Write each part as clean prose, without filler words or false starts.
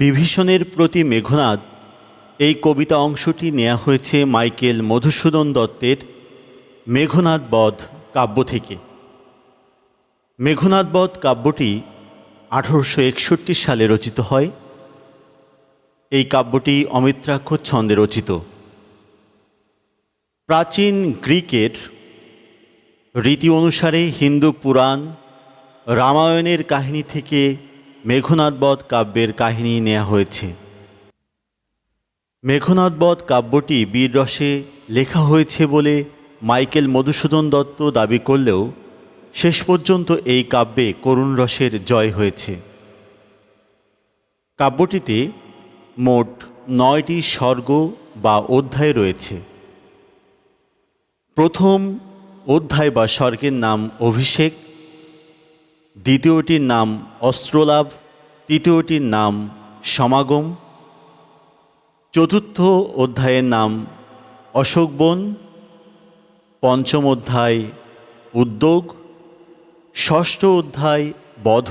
বিভীষণের প্রতি মেঘনাদ এই কবিতা অংশটি নেওয়া হয়েছে মাইকেল মধুসূদন দত্তের মেঘনাদ বধ কাব্য থেকে। মেঘনাদ বধ কাব্যটি 1861 সালে রচিত হয়। এই কাব্যটি অমিত্রাক্ষর ছন্দে রচিত। প্রাচীন গ্রিকের রীতি অনুসারে হিন্দু পুরাণ রামায়ণের কাহিনী থেকে মেঘনাদ বধ কাব্যের কাহিনী নেওয়া হয়েছে। মেঘনাদ বধ কাব্যটি বীর রসে লেখা হয়েছে বলে মাইকেল মধুসূদন দত্ত দাবি করলেও শেষ পর্যন্ত এই কাব্যে করুণ রসের জয় হয়েছে। কাব্যটিতে মোট 9টি সর্গ বা অধ্যায় রয়েছে। প্রথম অধ্যায় বা সর্গের নাম অভিষেক, দ্বিতীয়টির নাম অস্ত্রলাভ, তৃতীয়টির নাম সমাগম, চতুর্থ অধ্যায়ের নাম অশোকবন, পঞ্চম অধ্যায় উদ্যোগ, ষষ্ঠ অধ্যায় বধ,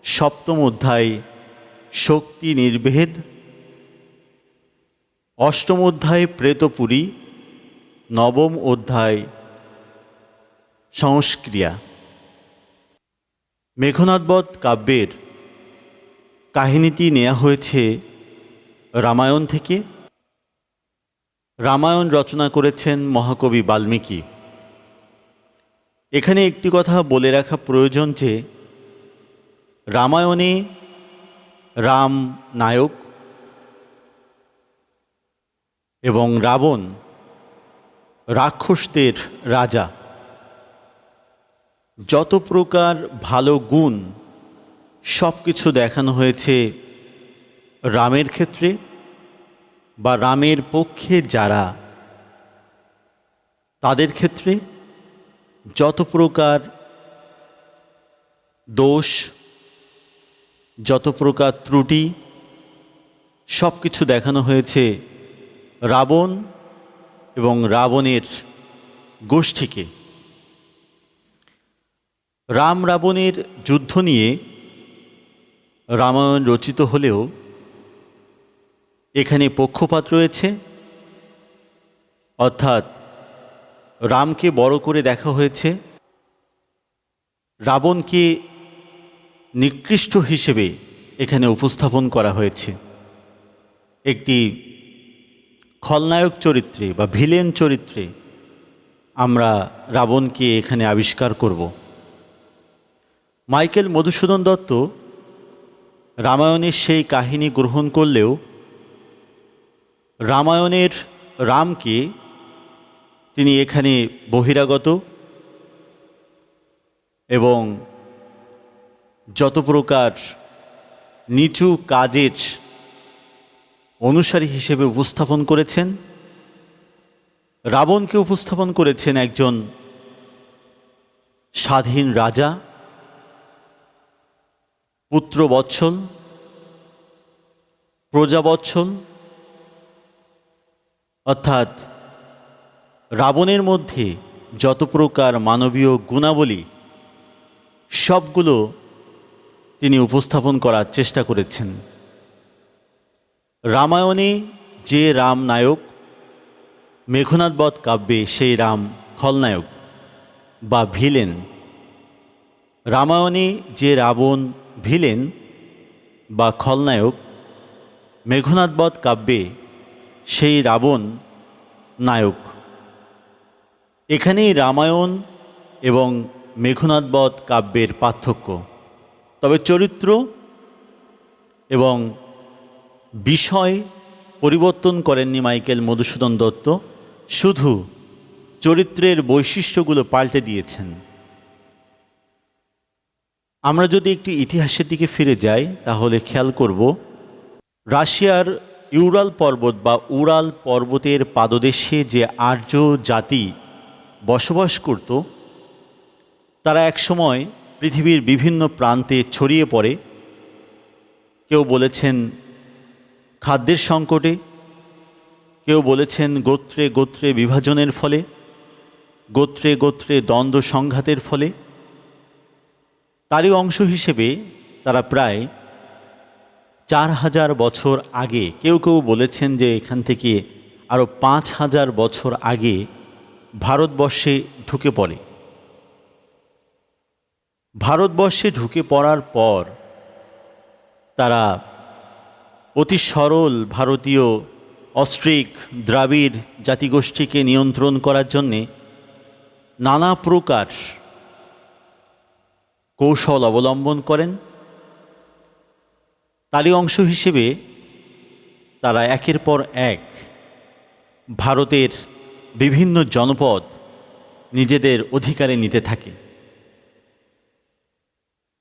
সপ্তম অধ্যায় শক্তি নির্ভেদ, অষ্টম অধ্যায় প্রেতপুরী, নবম অধ্যায় সংস্ক্রিয়া। মেঘনাদ বধ কাব্যের কাহিনীটি নেওয়া হয়েছে রামায়ণ থেকে। রামায়ণ রচনা করেছেন মহাকবি বাল্মীকি। এখানে একটি কথা বলে রাখা প্রয়োজন যে রামায়ণে রাম নায়ক এবং রাবণ রাক্ষসদের রাজা। যত প্রকার ভালো গুণ সব কিছু দেখানো হয়েছে রামের ক্ষেত্রে, বা রামের পক্ষে যারা তাদের ক্ষেত্রে যত প্রকার দোষ, যত প্রকার ত্রুটি সব কিছু দেখানো হয়েছে রাবণ এবং রাবণের গোষ্ঠীকে। রাম রাবণের যুদ্ধ নিয়ে রামায়ণ রচিত হলেও এখানে পক্ষপাত রয়েছে, অর্থাৎ রামকে বড় করে দেখা হয়েছে, রাবণকে নিকৃষ্ট হিসেবে এখানে উপস্থাপন করা হয়েছে। একটি খলনায়ক চরিত্রে বা ভিলেন চরিত্রে আমরা রাবণকে এখানে আবিষ্কার করব। মাইকেল মধুসূদন দত্ত রামায়ণের সেই কাহিনী গ্রহণ করলেও রামায়ণের রামকে তিনি এখানে বহিরাগত এবং যত প্রকার নিচু কাজের অনুসারী হিসেবে উপস্থাপন করেছেন। রাবণকে উপস্থাপন করেছেন একজন স্বাধীন রাজা, পুত্রবৎসল, প্রজাবৎসল, অর্থাৎ রাবণের মধ্যে যত প্রকার মানবীয় গুণাবলী সবগুলো তিনি উপস্থাপন করার চেষ্টা করেছেন। রামায়ণে যে রাম নায়ক, মেঘনাদ বধ কাব্যে সেই রাম খলনায়ক বা ভিলেন। রামায়ণে যে রাবণ ভিলেন বা খলনায়ক, মেঘনাদ বধ কাব্যে সেই রাবণ নায়ক। এখানেই রামায়ণ এবং মেঘনাদ বধ কাব্যের পার্থক্য। তবে চরিত্র এবং বিষয় পরিবর্তন করেননি মাইকেল মধুসূদন দত্ত, শুধু চরিত্রের বৈশিষ্ট্যগুলো পাল্টে দিয়েছেন। আমরা যদি একটু ইতিহাসের দিকে ফিরে যাই তাহলে খেয়াল করব রাশিয়ার ইউরাল পর্বত বা উরাল পর্বতের পাদদেশে যে আর্য জাতি বসবাস করত, তারা একসময় পৃথিবীর বিভিন্ন প্রান্তে ছড়িয়ে পড়ে। কেউ বলেছেন খাদ্যের সংকটে, কেউ বলেছেন গোত্রে গোত্রে বিভাজনের ফলে, গোত্রে গোত্রে দ্বন্দ্ব সংঘাতের ফলে। তারই অংশ হিসেবে তারা প্রায় 4000 বছর আগে, কেউ কেউ বলেছেন যে এখান থেকে আরও 5000 বছর আগে ভারতবর্ষে ঢুকে পড়ে। ভারতবর্ষে ঢুকে পড়ার পর তারা অতি সরল ভারতীয় অস্ট্রিক দ্রাবিড় জাতিগোষ্ঠীকে নিয়ন্ত্রণ করার জন্যে নানা প্রকার কৌশল অবলম্বন করেন। তারই অংশ হিসেবে তারা একের পর এক ভারতের বিভিন্ন জনপদ নিজেদের অধিকারে নিতে থাকে।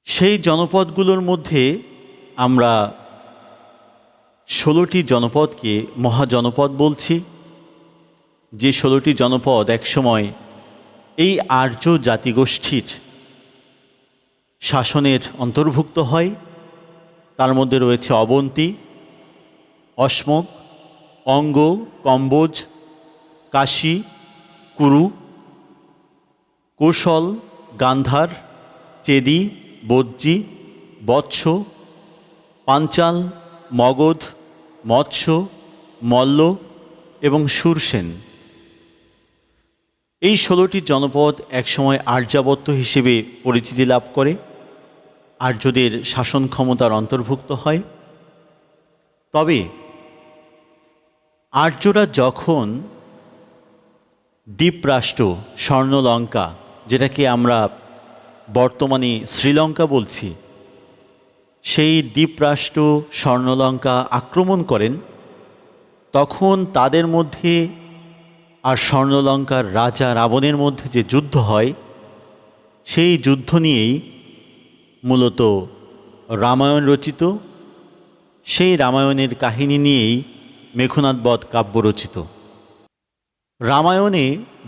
সেই জনপদগুলোর মধ্যে আমরা 16টি জনপদকে মহাজনপদ বলছি, যে 16টি জনপদ একসময় এই আর্য জাতিগোষ্ঠীর শাসনের অন্তর্ভুক্ত হয়। তার মধ্যে রয়েছে অবন্তী, অসমক, অঙ্গ, কম্বোজ, কাশী, কুরু, কৌশল, গান্ধার, চেদি, বজ্জি, বৎস, পাঞ্চাল, মগধ, মৎস্য, মল্ল এবং সুরসেন। এই 16টি জনপদ একসময় আর্যাবর্ত হিসেবে পরিচিতি লাভ করে, আর্যদের শাসন ক্ষমতার অন্তর্ভুক্ত হয়। তবে আর্যরা যখন দ্বীপরাষ্ট্র স্বর্ণলঙ্কা, যেটাকে আমরা বর্তমানে শ্রীলঙ্কা বলছি, সেই দ্বীপরাষ্ট্র স্বর্ণলঙ্কা আক্রমণ করেন, তখন তাদের মধ্যে আর স্বর্ণলঙ্কার রাজা রাবণের মধ্যে যে যুদ্ধ হয়, সেই যুদ্ধ নিয়েই মূলত রামায়ণ রচিত। সেই রামায়ণের কাহিনী নিয়েই মেঘনাদ বধ কাব্য রচিত। রামায়ণে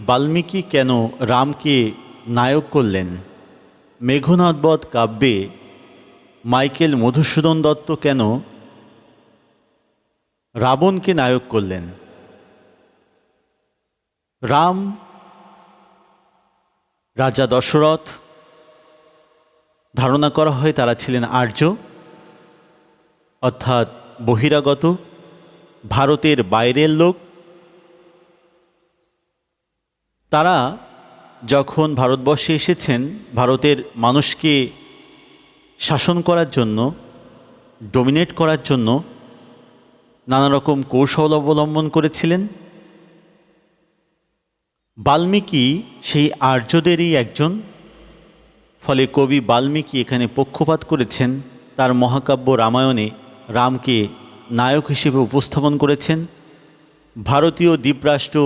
বাল্মীকি কেন রামকে নায়ক করলেন, মেঘনাদ বধ কাব্যে মাইকেল মধুসূদন দত্ত কেন রাবণকে নায়ক করলেন? রাম, রাজা দশরথ, ধারণা করা হয় তারা ছিলেন আর্য, অর্থাৎ বহিরাগত, ভারতের বাইরের লোক। তারা যখন ভারতবর্ষে এসেছেন, ভারতের মানুষকে শাসন করার জন্য, ডমিনেট করার জন্য নানা রকম কৌশল অবলম্বন করেছিলেন। বাল্মীকি সেই আর্যদেরই একজন, ফলে কবি বাল্মীকি এখানে পক্ষপাত করেছেন। তার মহাকাব্য রামায়ণে রামকে নায়ক হিসেবে উপস্থাপন করেছেন। ভারতীয় দ্বীপরাষ্ট্র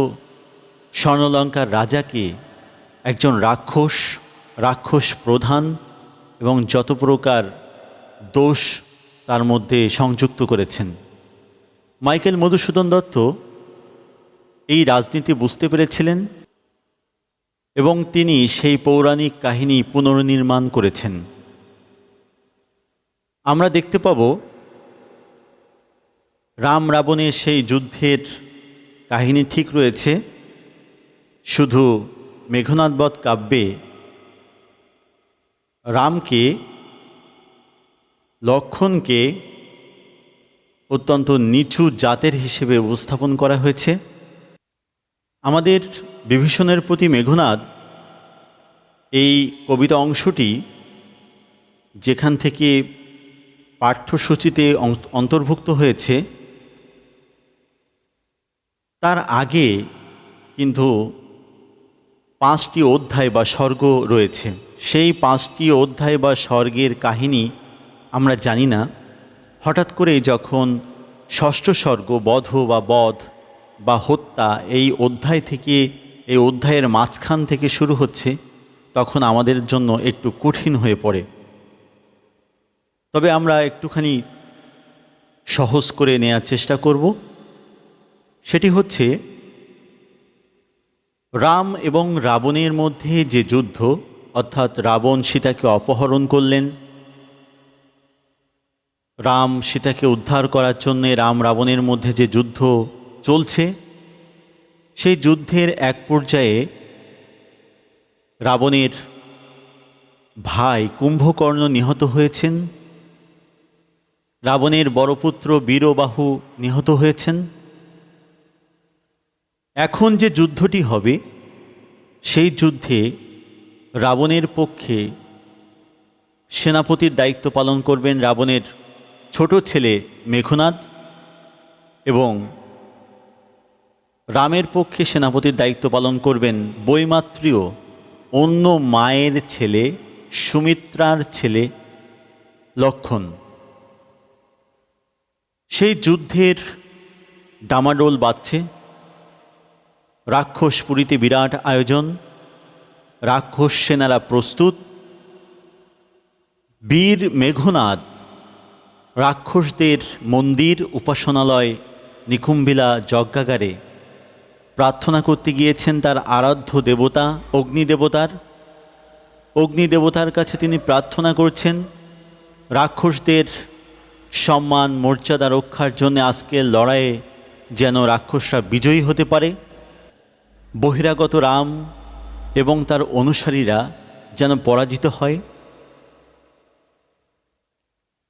স্বর্ণলঙ্কার রাজাকে একজন রাক্ষস প্রধান এবং যত প্রকার দোষ তার মধ্যে সংযুক্ত করেছেন। মাইকেল মধুসূদন দত্ত এই রাজনীতি বুঝতে পেরেছিলেন এবং তিনি সেই পৌরাণিক কাহিনী পুনর্নির্মাণ করেছেন। আমরা দেখতে পাব রাম রাবণের সেই যুদ্ধের কাহিনী ঠিক রয়েছে, শুধু মেঘনাদ বধ কাব্যে রামকে, লক্ষ্মণকে অত্যন্ত নিচু জাতের হিসেবে উপস্থাপন করা হয়েছে। আমাদের বিভীষণের প্রতি মেঘনাদ, এই কবিতা অংশটি যেখান থেকে পাঠ্যসূচিতে অন্তর্ভুক্ত হয়েছে, তার আগে কিন্তু 5টি অধ্যায় বা স্বর্গ রয়েছে। সেই 5টি অধ্যায় বা স্বর্গের কাহিনী আমরা জানি না। হঠাৎ করে যখন 6ষ্ঠ স্বর্গ বধ বা হত্যা এই অধ্যায় থেকে, এই অধ্যায়ের মাঝখান থেকে শুরু হচ্ছে, তখন আমাদের জন্য একটু কঠিন হয়ে পড়ে। তবে আমরা একটুখানি সহজ করে নেওয়ার চেষ্টা করব। সেটি হচ্ছে রাম এবং রাবণের মধ্যে যে যুদ্ধ, অর্থাৎ রাবণ সীতাকে অপহরণ করলেন, রাম সীতাকে উদ্ধার করার জন্যে রাম রাবণের মধ্যে যে যুদ্ধ চলছে, সেই যুদ্ধের এক পর্যায়ে রাবণের ভাই কুম্ভকর্ণ নিহত হয়েছেন। রাবণের বড় পুত্র বীরবাহু নিহত হয়েছেন। এখন যে যুদ্ধটি হবে সেই যুদ্ধে রাবণের পক্ষে সেনাপতির দায়িত্ব পালন করবেন রাবণের ছোট ছেলে মেঘনাদ, এবং রামের পক্ষে সেনাপতির দায়িত্ব পালন করবেন বৈমাত্রীয় অন্য মায়ের ছেলে সুমিত্রার ছেলে লক্ষ্মণ। সেই যুদ্ধের ডামাডোল বাজছে। রাক্ষসপুরীতে বিরাট আয়োজন, রাক্ষস সেনারা প্রস্তুত। বীর মেঘনাদ রাক্ষসদের মন্দির উপাসনালয় নিকুম্ভিলা যজ্ঞাগারে প্রার্থনা করতে গিয়েছেন তার আরাধ্য দেবতা অগ্নিদেবতার কাছে তিনি প্রার্থনা করছেন রাক্ষসদের সম্মান মর্যাদা রক্ষার জন্য আজকের লড়াইয়ে যেন রাক্ষসরা বিজয়ী হতে পারে, বহিরাগত রাম এবং তার অনুসারীরা যেন পরাজিত হয়।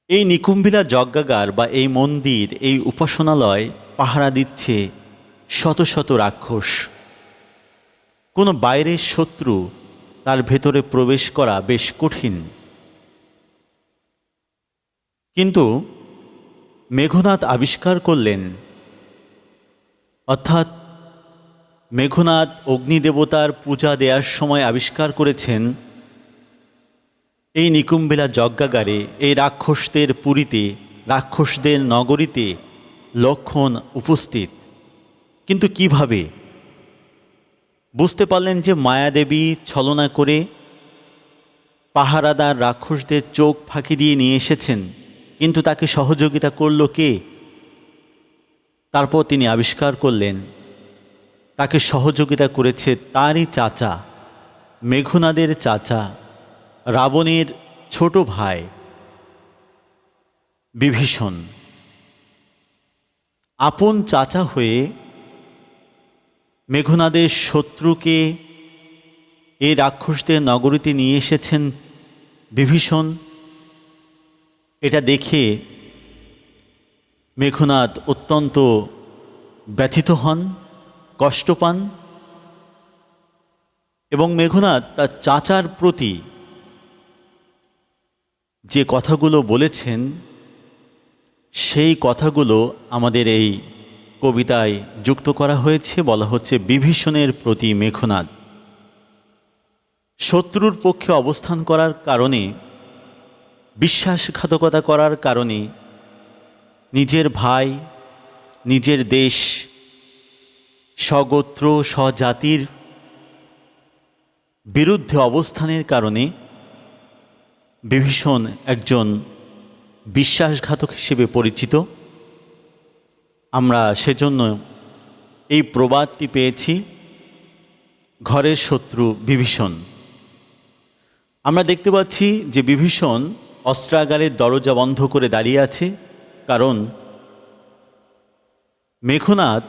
এই নিকুম্ভিলা যজ্ঞাগার বা এই মন্দির, এই উপাসনালয় পাহারা দিচ্ছে শত শত রাক্ষস। কোনো বাইরের শত্রু তার ভেতরে প্রবেশ করা বেশ কঠিন। কিন্তু মেঘনাদ আবিষ্কার করলেন, অর্থাৎ মেঘনাদ অগ্নিদেবতার পূজা দেওয়ার সময় আবিষ্কার করেছেন এই নিকুম্ভিলা যজ্ঞাগারে, এই রাক্ষসদের পুরীতে, রাক্ষসদের নগরীতে লক্ষ্মণ উপস্থিত। কিন্তু কিভাবে? বুঝতে পারলেন যে মায়াদেবী ছলনা করে পাহারাদার রাক্ষসদের চোখ ফাঁকি দিয়ে নিয়ে এসেছেন, কিন্তু তাকে সহযোগিতা করল কে? তারপর তিনি আবিষ্কার করলেন তাকে সহযোগিতা করেছে তারই চাচা, মেঘনাদের চাচা, রাবণের ছোট ভাই বিভীষণ। আপন চাচা হয়ে মেঘনাদের শত্রুকে এই রাক্ষসদের নগরীতে নিয়ে এসেছেন বিভীষণ। এটা দেখে মেঘনাদ অত্যন্ত ব্যথিত হন, কষ্ট পান, এবং মেঘনাদ তার চাচার প্রতি যে কথাগুলো বলেছেন সেই কথাগুলো আমাদের এই কবিতায় যুক্ত করা হয়েছে। বলা হচ্ছে বিভীষণের প্রতি মেঘনাদ। শত্রুর পক্ষে অবস্থান করার কারণে, বিশ্বাসঘাতকতা করার কারণে, নিজের ভাই, নিজের দেশ, স্বগোত্র স্বজাতির বিরুদ্ধে অবস্থানের কারণে বিভীষণ একজন বিশ্বাসঘাতক হিসেবে পরিচিত। আমরা সেজন্য এই প্রবাদটি পেয়েছি, ঘরের শত্রু বিভীষণ। আমরা দেখতে পাচ্ছি যে বিভীষণ অস্ত্রাগারের দরজা বন্ধ করে দাঁড়িয়ে আছে, কারণ মেঘনাদ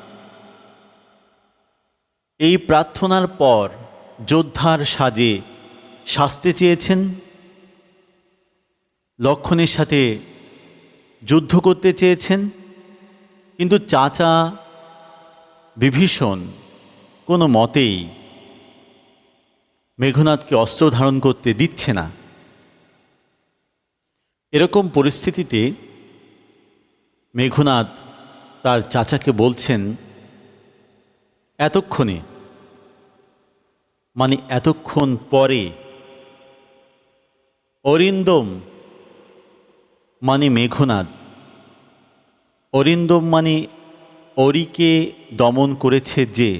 এই প্রার্থনার পর যোদ্ধার সাজে সাজতে চেয়েছেন, লক্ষ্মণের সাথে যুদ্ধ করতে চেয়েছেন, কিন্তু চাচা বিভীষণ কোনো মতেই মেঘনাদকে অস্ত্র ধারণ করতে দিচ্ছে না। এরকম পরিস্থিতিতে মেঘনাদ তার চাচাকে বলছেন, এতক্ষণে মানে এতক্ষণ পরে, অরিন্দম মানে মেঘনাদ, অরিন্দম মানে অরিকে দমন করেছে যে,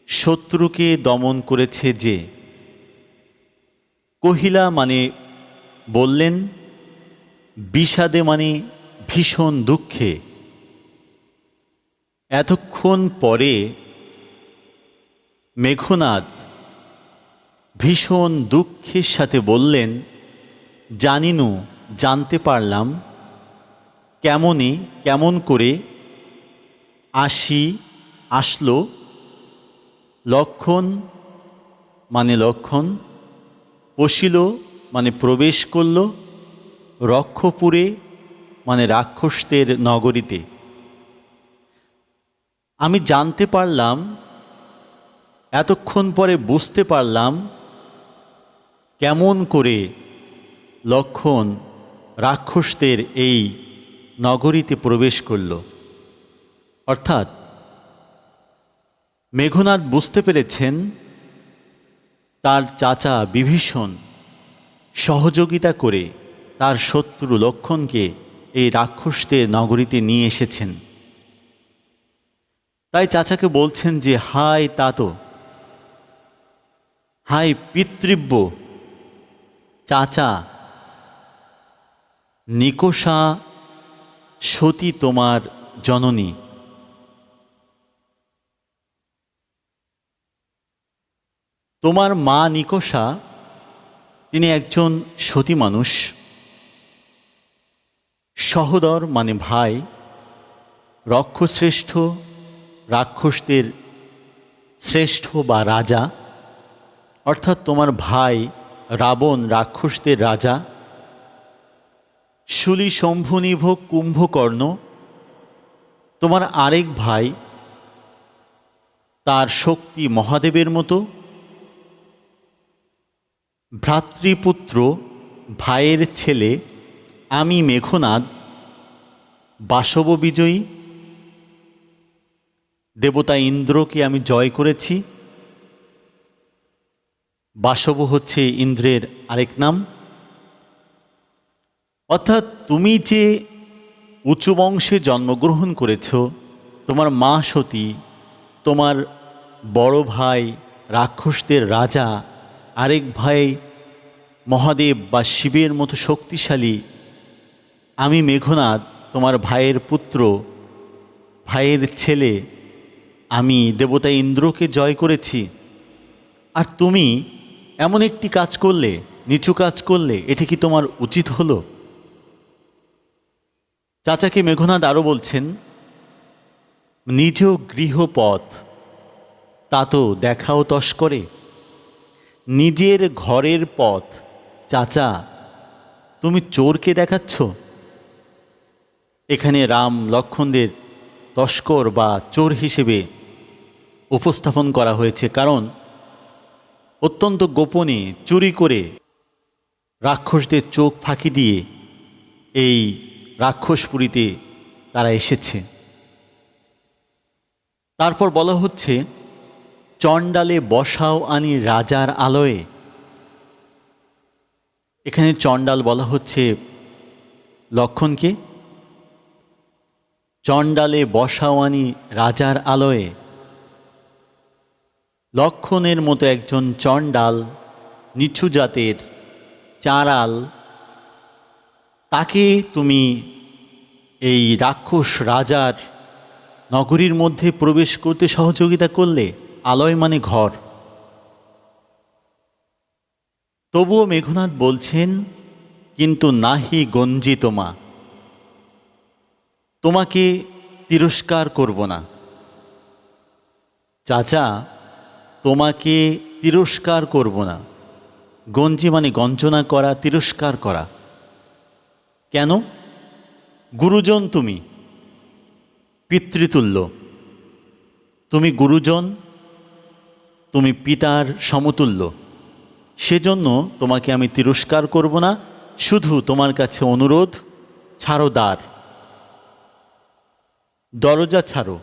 শত্রুকে দমন করেছে যে। কহিলা মানে বললেন, বিষাদে মানে ভীষণ দুঃখে। এতক্ষণ পরে মেঘনাদ ভীষণ দুঃখের সাথে বললেন, জানিনু, জানতে পারলাম, কেমন করে আসলো লক্ষ্মণ মানে লক্ষ্মণ, পশিল মানে প্রবেশ করল, রক্ষপুরে মানে রাক্ষসদের নগরীতে। আমি জানতে পারলাম, এতক্ষণ পরে বুঝতে পারলাম কেমন করে লক্ষ্মণ রাক্ষসদের এই নগরীতে প্রবেশ করল। অর্থাৎ মেঘনাদ বুঝতে পেরেছেন তার চাচা বিভীষণ সহযোগিতা করে তার শত্রু লক্ষ্মণকে এই রাক্ষসদের নগরীতে নিয়ে এসেছেন। তাই চাচাকে বলছেন যে, হায় তাতো, হায় পিতৃব্য চাচা, নিকষা সতী তোমার জননী। তোমার মা নিকষা তিনি একজন সতী মানুষ, সহোদর মানে ভাই, রক্ষশ্রেষ্ঠ, রাক্ষসদের শ্রেষ্ঠ বা রাজা। অর্থাৎ তোমার ভাই রাবণ রাক্ষসদের রাজা, শূলী শম্ভুনিভ কুম্ভকর্ণ তোমার আরেক ভাই, তার শক্তি মহাদেবের মতো। ভ্রাতৃপুত্র ভাইয়ের ছেলে আমি মেঘনাদ, বাসব বিজয়ী, দেবতা ইন্দ্রকে আমি জয় করেছি। বাসব হচ্ছে ইন্দ্রের আরেক নাম। অর্থাৎ তুমি যে উঁচু বংশে জন্মগ্রহণ করেছ, তোমার মা সতী, তোমার বড় ভাই রাক্ষসদের রাজা, আরেক ভাই মহাদেব বা শিবের মতো শক্তিশালী, আমি মেঘনাদ তোমার ভাইয়ের পুত্র, ভাইয়ের ছেলে, আমি দেবতা ইন্দ্রকে জয় করেছি। আর তুমি এমন একটি কাজ করলে, নিচু কাজ করলে, এটি কি তোমার উচিত হলো? চাচাকে মেঘনাদ আরও বলছেন, নিজ গৃহপথ তা তো দেখাও তস্করে। নিজের ঘরের পথ চাচা তুমি চোরকে দেখাচ্ছ। এখানে রাম লক্ষ্মণদের তস্কর বা চোর হিসেবে উপস্থাপন করা হয়েছে, কারণ অত্যন্ত গোপনে চুরি করে রাক্ষসদের চোখ ফাঁকি দিয়ে এই রাক্ষসপুরীতে তারা এসেছে। তারপর বলা হচ্ছে, চণ্ডালে বসাও আনি রাজার আলয়ে। এখানে চণ্ডাল বলা হচ্ছে লক্ষ্মণকে। চণ্ডালে বসাও আনি রাজার আলয়ে, লক্ষ্মণের মতো একজন চণ্ডাল, নিচু জাতের চাঁড়াল, তাকে তুমি এই রাক্ষস রাজার নগরীর মধ্যে প্রবেশ করতে সহযোগিতা করলে। আলয় মানে ঘর। তবুও মেঘনাদ বলছেন, কিন্তু নাহি গঞ্জি তোমা, তোমাকে তিরস্কার করব না। চাচা তোমাকে তিরস্কার করব না। গঞ্জি মানে গঞ্জনা করা, তিরস্কার করা। কেন? গুরুজন তুমি, পিতৃতুল্য, তুমি গুরুজন, তুমি পিতার সমতুল্য, সেজন্য তোমাকে আমি তিরস্কার করব না। শুধু তোমার কাছে অনুরোধ, ছাড়ো দ্বার, দরজা ছাড়ো,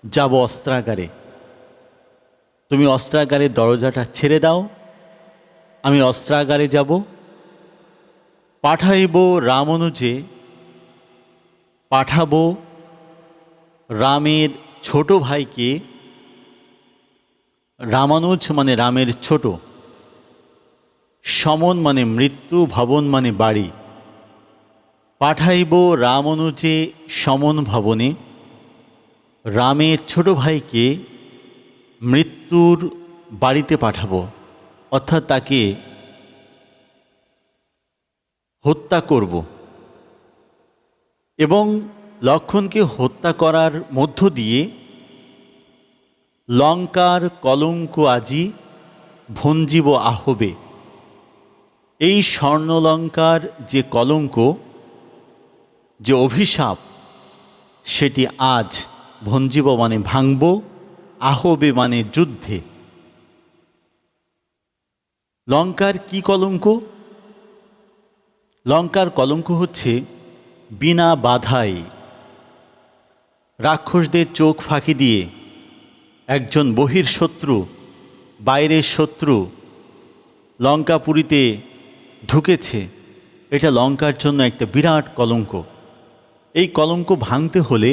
যাব অস্ত্রাগারে। তুমি অস্ত্রাগারের দরজাটা ছেড়ে দাও, আমি অস্ত্রাগারে যাব। পাঠাইব রামানুজে, পাঠাবো রামের ছোট ভাইকে। রামানুজ মানে রামের ছোট, সমন মানে মৃত্যু, ভবন মানে বাড়ি। পাঠাইব রামানুজে সমন ভবনে, রামের ছোট ভাইকে মৃত্যুর বাড়িতে পাঠাবো। অর্থাৎ তাকে হত্যা করব। এবং লক্ষ্মণকে হত্যা করার মধ্য দিয়ে লঙ্কার কলঙ্ক আজি ভঞ্জিব আহবে। এই স্বর্ণলঙ্কার যে কলঙ্ক, যে অভিশাপ সেটি আজ ভঞ্জিব মানে ভাঙব, আহবে মানে যুদ্ধে। লঙ্কার কি কলঙ্ক? লঙ্কার কলঙ্ক হচ্ছে বিনা বাধায় রাক্ষসদের চোখ ফাঁকি দিয়ে একজন বহির্শত্রু, বাইরের শত্রু লঙ্কাপুরীতে ঢুকেছে। এটা লঙ্কার জন্য একটা বিরাট কলঙ্ক। এই কলঙ্ক ভাঙতে হলে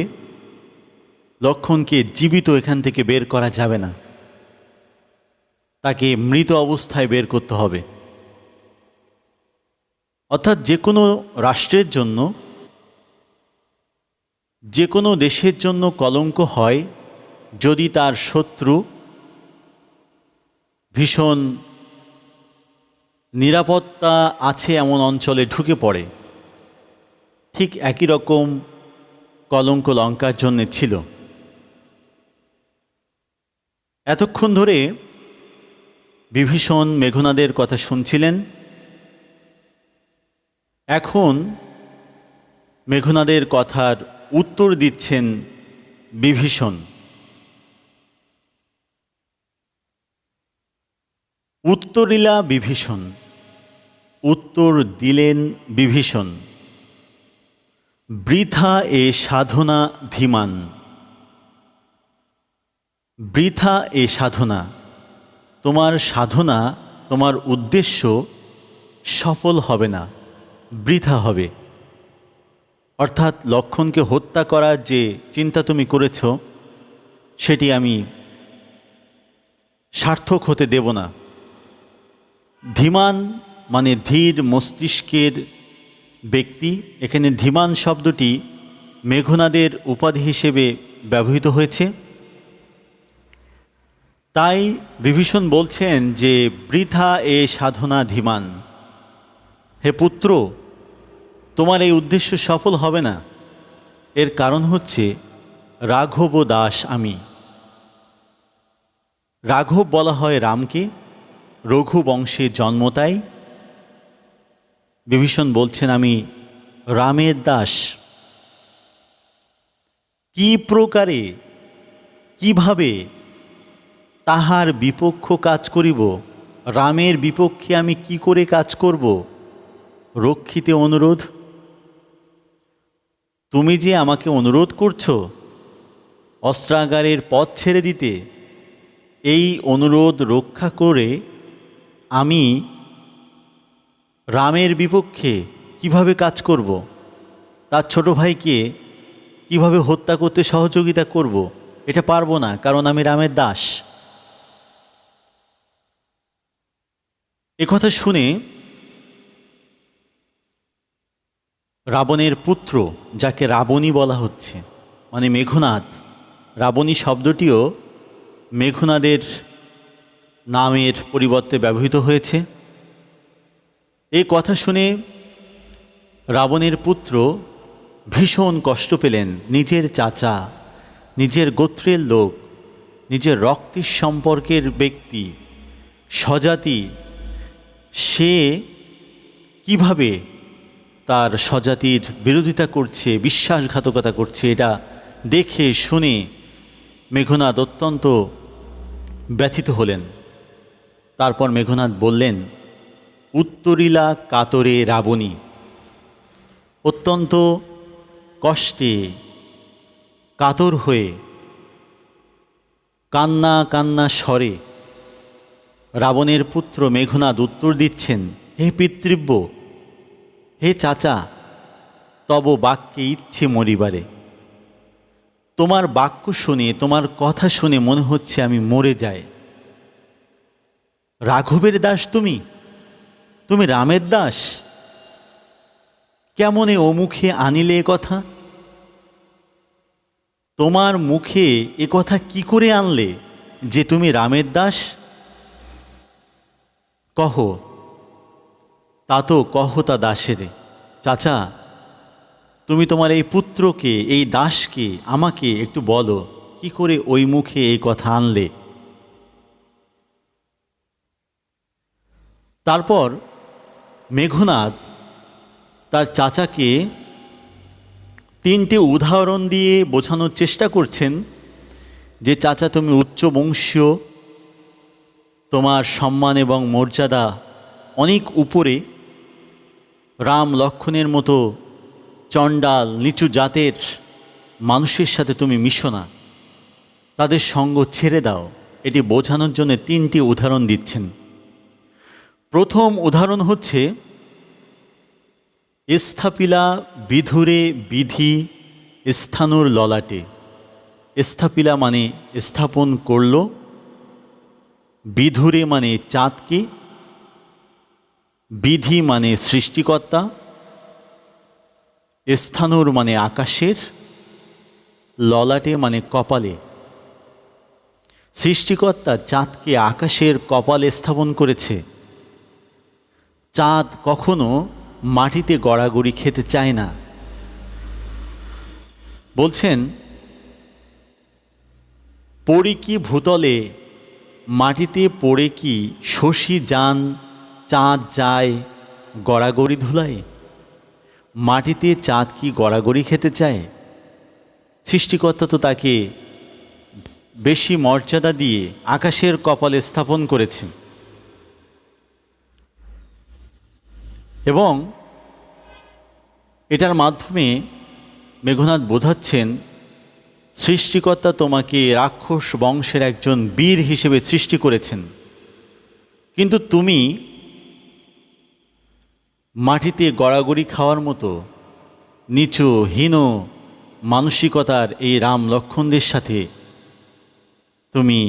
লক্ষ্মণকে জীবিত এখান থেকে বের করা যাবে না, তাকে মৃত অবস্থায় বের করতে হবে। অর্থাৎ যে কোনো রাষ্ট্রের জন্য, যে কোনো দেশের জন্য কলঙ্ক হয় যদি তার শত্রু ভীষণ নিরাপত্তা আছে এমন অঞ্চলে ঢুকে পড়ে। ঠিক একই রকম কলঙ্ক লঙ্কার জন্য ছিল। এতক্ষণ ধরে বিভীষণ মেঘনাদের কথা শুনছিলেন। এখন মেঘনাদের কথার উত্তর দিচ্ছেন বিভীষণ। উত্তরিলা বিভীষণ, উত্তর দিলেন বিভীষণ। বৃথা এ সাধনা ধীমান। বৃথা এ সাধনা, তোমার সাধনা, তোমার উদ্দেশ্য সফল হবে না, বৃথা হবে। অর্থাৎ লক্ষ্মণকে হত্যা করার যে চিন্তা তুমি করেছ সেটি আমি সার্থক হতে দেব না। ধীমান মানে ধীর মস্তিষ্কের ব্যক্তি। এখানে ধীমান শব্দটি মেঘনাদের উপাধি হিসেবে ব্যবহৃত হয়েছে। তাই বিভীষণ বলছেন যে বৃথা এ সাধনা ধীমান। হে পুত্র, তোমার এই উদ্দেশ্য সফল হবে না। এর কারণ হচ্ছে রাঘব দাস আমি। রাঘব বলা হয় রামকে, রঘু বংশে জন্ম। তাই বিভীষণ বলছেন আমি রামের দাস। কি প্রকারে, কিভাবে তাহার বিপক্ষ কাজ করিব? রামের বিপক্ষে আমি কি করে কাজ করব? রক্ষিতে অনুরোধ। তুমি যে আমাকে অনুরোধ করছো অস্ত্রাগারের পথ ছেড়ে দিতে, এই অনুরোধ রক্ষা করে আমি রামের বিপক্ষে কিভাবে কাজ করব? তার ছোট ভাইকে কিভাবে হত্যা করতে সহযোগিতা করব? এটা পারবো না, কারণ আমি রামের দাস। একথা শুনে রাবণের পুত্র, যাকে রাবণী বলা হচ্ছে, মানে মেঘনাদ, রাবণী শব্দটিও মেঘনাদের নামের পরিবর্তে ব্যবহৃত হয়েছে। এই কথা শুনে রাবণের পুত্র ভীষণ কষ্ট পেলেন। নিজের চাচা, নিজের গোত্রের লোক, নিজের রক্তের সম্পর্কের ব্যক্তি, স্বজাতি, সে কিভাবে তার স্বজাতির বিরোধিতা করছে, বিশ্বাসঘাতকতা করছে, এটা দেখে শুনে মেঘনাদ অত্যন্ত ব্যথিত হলেন। তারপর মেঘনাদ বললেন, উত্তরিলা কাতরে রাবণী। অত্যন্ত কষ্টে কাতর হয়ে কান্না কান্না স্বরে রাবণের পুত্র মেঘনাদ উত্তর দিচ্ছেন, হে পিতৃব্য, হে চাচা, তব বাক্যে ইচ্ছে মরিবারে। তোমার বাক্য শুনে, তোমার কথা শুনে মনে হচ্ছে আমি মরে যাই। রাঘবের দাস তুমি, তুমি রামের দাস? কেমনে ও মুখে আনিলে এ কথা? তোমার মুখে এ কথা কি করে আনলে যে তুমি রামের দাস? কহ, তা তো কহ তা দাসেরে। চাচা, তুমি তোমার এই পুত্রকে, এই দাসকে আমাকে একটু বলো, কি করে ওই মুখে এই কথা আনলে? তারপর মেঘনাদ তার চাচাকে তিনটি উদাহরণ দিয়ে বোঝানোর চেষ্টা করছেন যে চাচা তুমি উচ্চ বংশীয়, তোমার সম্মান এবং মর্যাদা অনেক উপরে, রাম লক্ষ্মণের মতো চণ্ডাল নিচু জাতের মানুষের সাথে তুমি মিশো না, তাদের সঙ্গ ছেড়ে দাও। এটি বোঝানোর জন্য তিনটি উদাহরণ দিচ্ছেন। প্রথম উদাহরণ হচ্ছে স্থাপিলা বিধুরে বিধি স্থানুর ললাটে। স্থাপিলা মানে স্থাপন করল, বিধুরে মানে চাঁদকে, বিধি মানে সৃষ্টিকর্তা, স্থানুর মানে আকাশের, ললাটে মানে কপালে। সৃষ্টিকর্তা চাঁদকে আকাশের কপালে স্থাপন করেছে। চাঁদ কখনো মাটিতে গড়াগড়ি খেতে চায় না। বলছেন পড়ি কি ভূতলে, মাটিতে পড়ে কি শশী যান, চাঁদ যায় গড়াগড়ি ধুলায়। মাটিতে চাঁদ কি গড়াগড়ি খেতে চায়? সৃষ্টিকর্তা তো তাকে বেশি মর্যাদা দিয়ে আকাশের কপালে স্থাপন করেছেন। এবং এটার মাধ্যমে মেঘনাদ বোঝাচ্ছেন সৃষ্টিকর্তা তোমাকে রাক্ষস বংশের একজন বীর হিসেবে সৃষ্টি করেছেন, কিন্তু তুমি মাটিতে গড়াগড়ি খাওয়ার মতো নিচু হীন মানসিকতার এই রাম লক্ষ্মণদের সাথে তুমি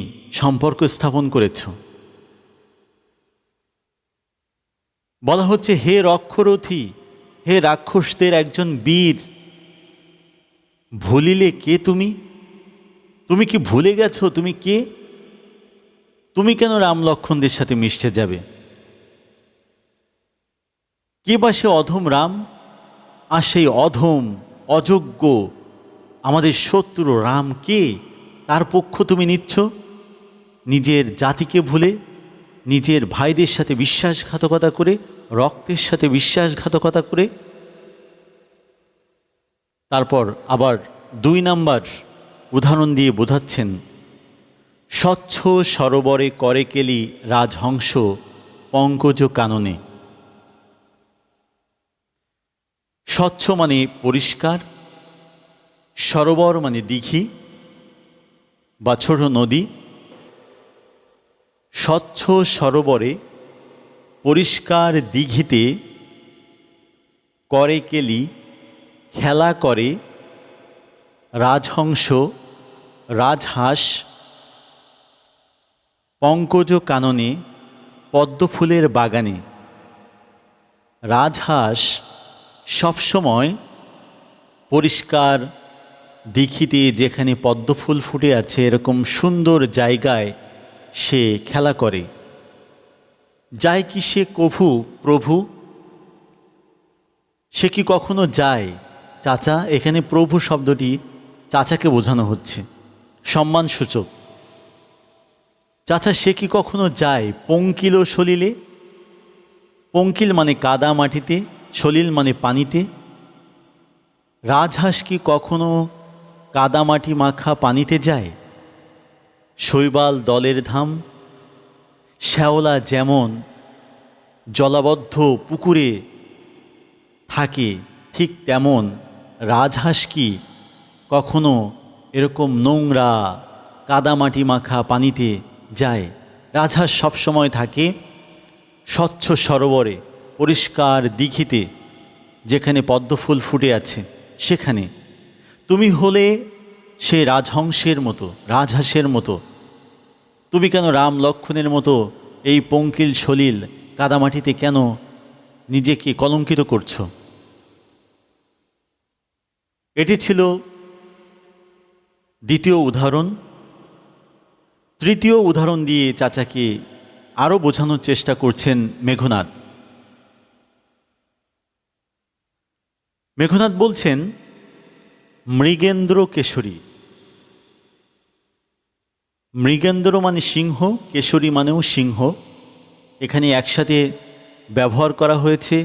সম্পর্ক স্থাপন করেছ। বলা হচ্ছে হে রক্ষরথী, হে রাক্ষসদের একজন বীর, ভুলিলে কে তুমি? তুমি কি ভুলে গেছো তুমি কে? তুমি কেন রাম লক্ষ্মণদের সাথে মিশতে যাবে? কে বা সে অধম রাম? আর সেই অধম অযোগ্য আমাদের শত্রু রাম কে? তার পক্ষ তুমি নিচ্ছ? নিজের জাতিকে ভুলে, নিজের ভাইদের সাথে বিশ্বাসঘাতকতা করে, রক্তের সাথে বিশ্বাসঘাতকতা করে। তারপর আবার 2 নাম্বার উদাহরণ দিয়ে বোঝাচ্ছেন স্বচ্ছ সরোবরে করে কেলি রাজহংস পঙ্কজ কাননে। স্বচ্ছ মানে পরিষ্কার, সরোবর মানে দিঘি বা ছোট নদী। স্বচ্ছ সরোবরে পরিষ্কার দিঘিতে করে কেলি খেলা করে রাজহংস রাজহাঁস পঙ্কজ কাননে পদ্মফুলের বাগানে। রাজহাঁস সবসময় পরিষ্কার দিঘিতে, যেখানে পদ্মফুল ফুটে আছে এরকম সুন্দর জায়গায় সে খেলা করে। যায় কি সে কভু প্রভু? সে কি কখনো যায়? চাচা, এখানে প্রভু শব্দটি চাচাকে বোঝানো হচ্ছে, সম্মানসূচক। চাচা সে কি কখনো যায় পঙ্কিল সলিলে? পঙ্কিল মানে কাদা মাটিতে, সলিল মানে পানিতে। রাজহাঁস কি কখনো কাদামাটি মাখা পানিতে যায়? শৈবাল দলের ধাম, শ্যাওলা যেমন জলাবদ্ধ পুকুরে থাকে ঠিক তেমন রাজহাঁস কি কখনো এরকম নোংরা কাদামাটি মাখা পানিতে যায়? রাজহাঁস সবসময় থাকে স্বচ্ছ সরোবরে, পরিষ্কার দিঘিতে, যেখানে পদ্মফুল ফুটে আছে সেখানে। তুমি হলে সে রাজহংসের মতো, রাজহাঁসের মতো। তুমি কেন রাম লক্ষ্মণের মতো এই পঙ্কিল সলিল কাদামাটিতে কেন নিজেকে কলঙ্কিত করছো? এটি ছিল দ্বিতীয় উদাহরণ। তৃতীয় উদাহরণ দিয়ে চাচাকে আরও বোঝানোর চেষ্টা করছেন মেঘনাদ। মেঘনাদ বলছেন মৃগেন্দ্র কেশরী। মৃগেন্দ্র মানে সিংহ, কেশরী মানেও সিংহ। এখানে একসাথে ব্যবহার করা হয়েছে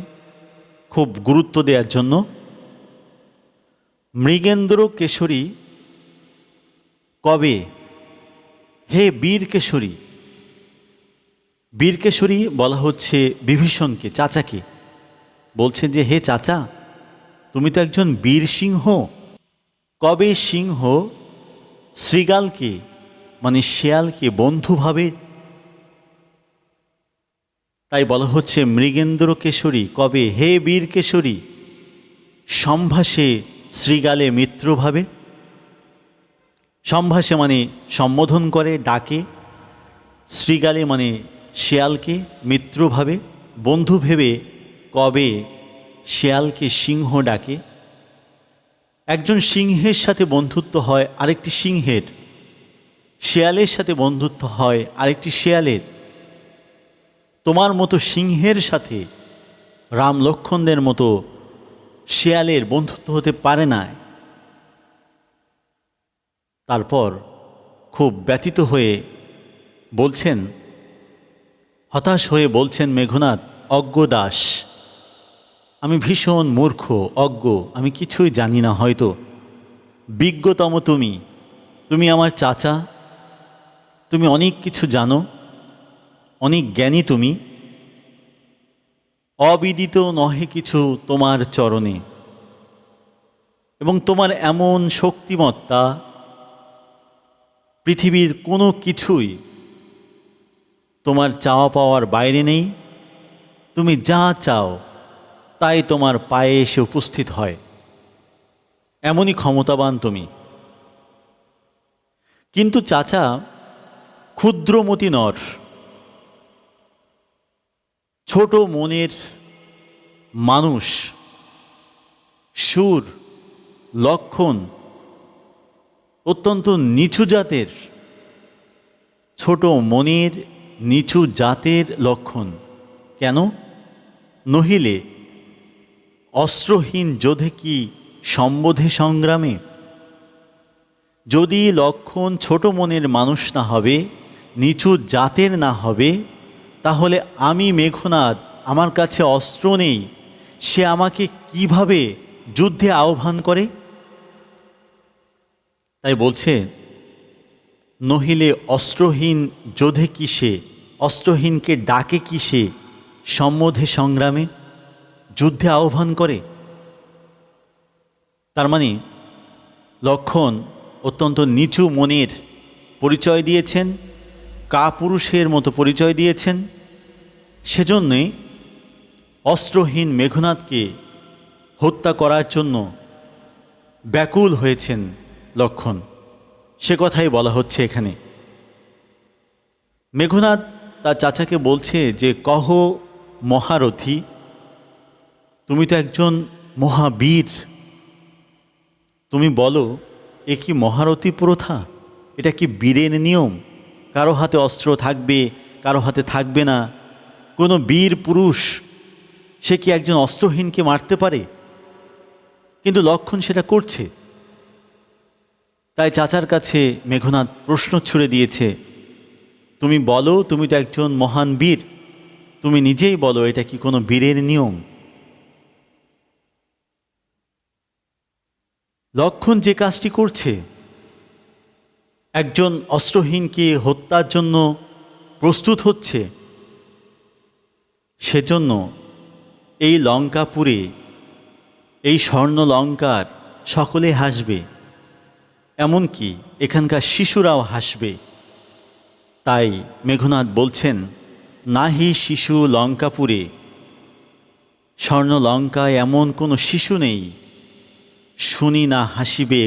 খুব গুরুত্ব দেওয়ার জন্য। মৃগেন্দ্র কেশরী কবে, হে বীর কেশরী। বীরকেশরী বলা হচ্ছে বিভীষণকে, চাচাকে। বলছেন যে হে চাচা, তুমি তো একজন বীর সিংহ। কবে সিংহ শৃগালকে মানে শেয়ালকে বন্ধু ভাবে? তাই বলা হচ্ছে মৃগেন্দ্র কেশরী কবে, হে বীর কেশরী, সম্ভাসে শৃগালে মিত্র ভাবে। সম্ভাসে মানে সম্বোধন করে, ডাকে। শৃগালে মানে শেয়ালকে মিত্র ভাবে, বন্ধু ভেবে কবে শেয়ালকে সিংহ ডাকে। একজন সিংহের সাথে বন্ধুত্ব হয় আরেকটি সিংহের, শেয়ালের সাথে বন্ধুত্ব হয় আরেকটি শেয়ালের। তোমার মতো সিংহের সাথে রাম লক্ষ্মণদের মতো শেয়ালের বন্ধুত্ব হতে পারে না। তারপর খুব ব্যথিত হয়ে বলছেন, হতাশ হয়ে বলছেন মেঘনাদ, অজ্ঞ দাস, আমি ভীষণ মূর্খ, অজ্ঞ, আমি কিছুই জানি না। হয়তো বিজ্ঞতম তুমি, তুমি আমার চাচা, তুমি অনেক কিছু জানো, অনেক জ্ঞানী তুমি। অবিদিত নহে কিছু তোমার চরণে, এবং তোমার এমন শক্তিমত্তা পৃথিবীর কোনো কিছুই তোমার চাওয়া পাওয়ার বাইরে নেই। তুমি যা চাও তাই তোমার পায়ে এসে উপস্থিত হয়, এমনই ক্ষমতাবান তুমি। কিন্তু চাচা ক্ষুদ্রমতি নর, ছোট মনের মানুষ, সুর, লক্ষণ অত্যন্ত নিচু জাতের, ছোট মনের নিচু জাতের লক্ষণ। কেন? নহিলে অস্ত্রহীন যোধে কি সম্বোধে সংগ্রামে। যদি লক্ষণ ছোট মনের মানুষ না হবে, নিচু জাতের না হবে, তাহলে আমি মেঘনাদ, আমার কাছে অস্ত্র নেই, সে আমাকে কিভাবে যুদ্ধে আহ্বান করে? তাই বলছে, নহিলে অস্ত্রহীন যোধে কিসে, অস্ত্রহীনকে ডাকে কিসে সম্বোধে সংগ্রামে, যুদ্ধে আহ্বান করে। তার মানে লক্ষণ অত্যন্ত নিচু মনের পরিচয় দিয়েছেন, কাপুরুষের মতো পরিচয় দিয়েছেন। সেজন্যে অস্ত্রহীন মেঘনাদকে হত্যা করার জন্য ব্যাকুল হয়েছেন লক্ষণ। সে কথাই বলা হচ্ছে এখানে। মেঘনাদ তার চাচাকে বলছে যে, কহ মহারথী, তুমি তো একজন মহাবীর, তুমি বলো এ কি মহারথী প্রথা? এটা কি বীরের নিয়ম? কারো হাতে অস্ত্র থাকবে, কারো হাতে থাকবে না। কোনো বীর পুরুষ সে কি একজন অস্ত্রহীনকে মারতে পারে? কিন্তু লক্ষণ সেটা করছে। তাই চাচার কাছে মেঘনাদ প্রশ্ন ছুড়ে দিয়েছে, তুমি বলো, তুমি তো একজন মহান বীর, তুমি নিজেই বলো এটা কি কোনো বীরের নিয়ম? লক্ষণ যে কাজটি করছে, একজন অস্ত্রহীনকে হত্যার জন্য প্রস্তুত হচ্ছে, সেজন্য এই লঙ্কাপুরে, এই স্বর্ণ লঙ্কার সকলে হাসবে, এমনকি এখানকার শিশুরাও হাসবে। তাই মেঘনাদ বলছেন, নাহি শিশু লঙ্কাপুরে, স্বর্ণ লঙ্কায় এমন কোনো শিশু নেই, শুনি না হাসিবে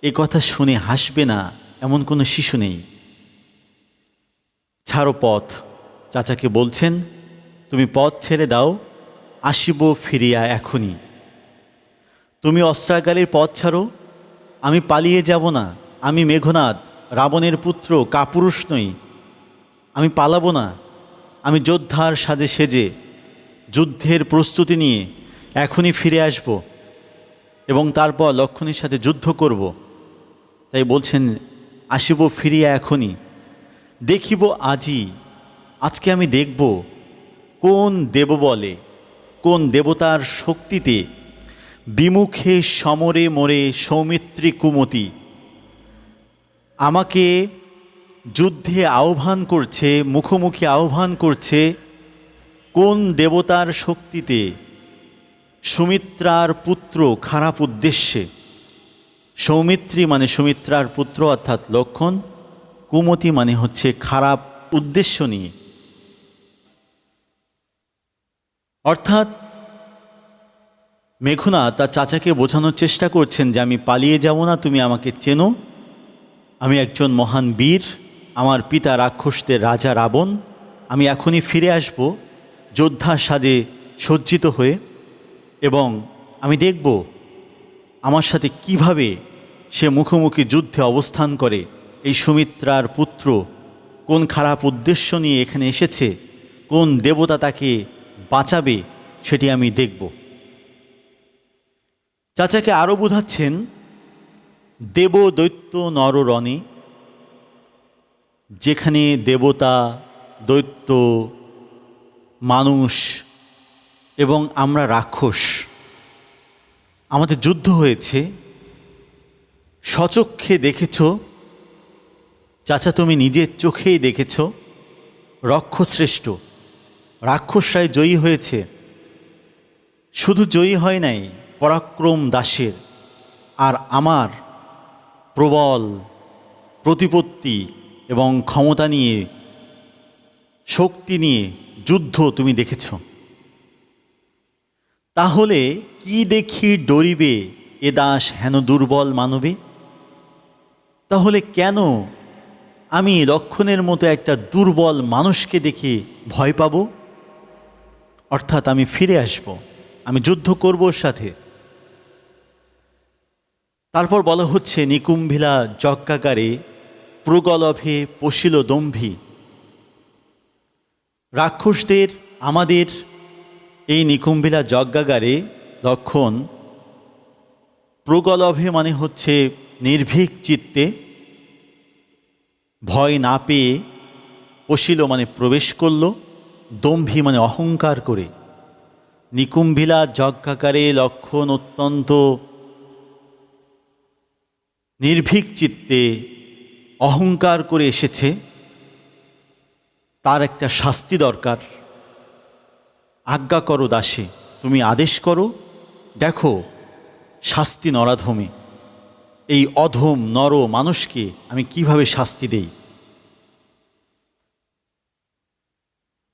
এ কথা শুনে হাসবে না এমন কোনো শিশু নেই। ছাড়ো পথ, চাচাকে বলছেন, তুমি পথ ছেড়ে দাও, আসিব ফিরিয়া এখনই। তুমি অস্ত্রাগারের পথ ছাড়ো, আমি পালিয়ে যাব না। আমি মেঘনাদ, রাবণের পুত্র, কাপুরুষ নই, আমি পালাবো না। আমি যোদ্ধার সাজে সেজে যুদ্ধের প্রস্তুতি নিয়ে এখনই ফিরে আসব এবং তারপর লক্ষণের সাথে যুদ্ধ করব। তাই বলছেন, আসিব ফিরিয়া এখনই, দেখিব আজই, আজকে আমি দেখব কোন দেববলে, কোন দেবতার শক্তিতে বিমুখে সমরে মোরে সৌমিত্রী কুমতি। আমাকে যুদ্ধে আহ্বান করছে, মুখোমুখি আহ্বান করছে কোন দেবতার শক্তিতে? সুমিত্রার পুত্র খারাপ উদ্দেশ্যে। সৌমিত্রী মানে সুমিত্রার পুত্র অর্থাৎ লক্ষণ, কুমতি মানে হচ্ছে খারাপ উদ্দেশ্য নিয়ে। অর্থাৎ মেঘনা তার চাচাকে বোঝানোর চেষ্টা করছেন যে আমি পালিয়ে যাব না, তুমি আমাকে চেনো, আমি একজন মহান বীর, আমার পিতা রাক্ষসদের রাজা রাবণ, আমি এখনই ফিরে আসব যোদ্ধার সাজে সজ্জিত হয়ে, এবং আমি দেখব আমার সাথে কিভাবে সে মুখোমুখি যুদ্ধে অবস্থান করে। এই সুমিত্রার পুত্র কোন খারাপ উদ্দেশ্য নিয়ে এখানে এসেছে, কোন দেবতা তাকে বাঁচাবে, সেটি আমি দেখব। চাচাকে আরও বোঝাচ্ছেন দেব দৈত্য নররণে, যেখানে দেবতা, দৈত্য, মানুষ এবং আমরা রাক্ষস, আমাদের যুদ্ধ হয়েছে, স্বচক্ষে দেখেছ চাচা, তুমি নিজের চোখেই দেখেছ। রক্ষশ্রেষ্ঠ রাক্ষসরাই জয়ী হয়েছে, শুধু জয়ী হয় নাই, পরাক্রম দাসের। আর আমার প্রবল প্রতিপত্তি এবং ক্ষমতা নিয়ে, শক্তি নিয়ে যুদ্ধ তুমি দেখেছ। তাহলে কি দেখি ডরিবে এ দাস হেন দুর্বল মানবে? তাহলে কেন আমি লক্ষণের মতো একটা দুর্বল মানুষকে দেখে ভয় পাব? অর্থাৎ আমি ফিরে আসব, আমি যুদ্ধ করব ওর সাথে। তারপর বলা হচ্ছে নিকুম্ভিলা যজ্ঞাগারে প্রগলভে পশিল দম্ভী। রাক্ষসদের আমাদের এই নিকুম্ভিলা যজ্ঞাগারে লক্ষণ প্রগলভে মানে হচ্ছে নির্ভীক চিত্তে, ভয় না পেয়ে, পশিল মানে প্রবেশ করল, দম্ভী মানে অহংকার করে। নিকুম্ভিলা যজ্ঞাগারে লক্ষণ অত্যন্ত নির্ভীক চিত্তে অহংকার করে এসেছে, তার একটা শাস্তি দরকার। আজ্ঞা করো দাসে, তুমি আদেশ করো, দেখো শাস্তি নরাধমে, এই অধম নর মানুষকে আমি কিভাবে শাস্তি দেই।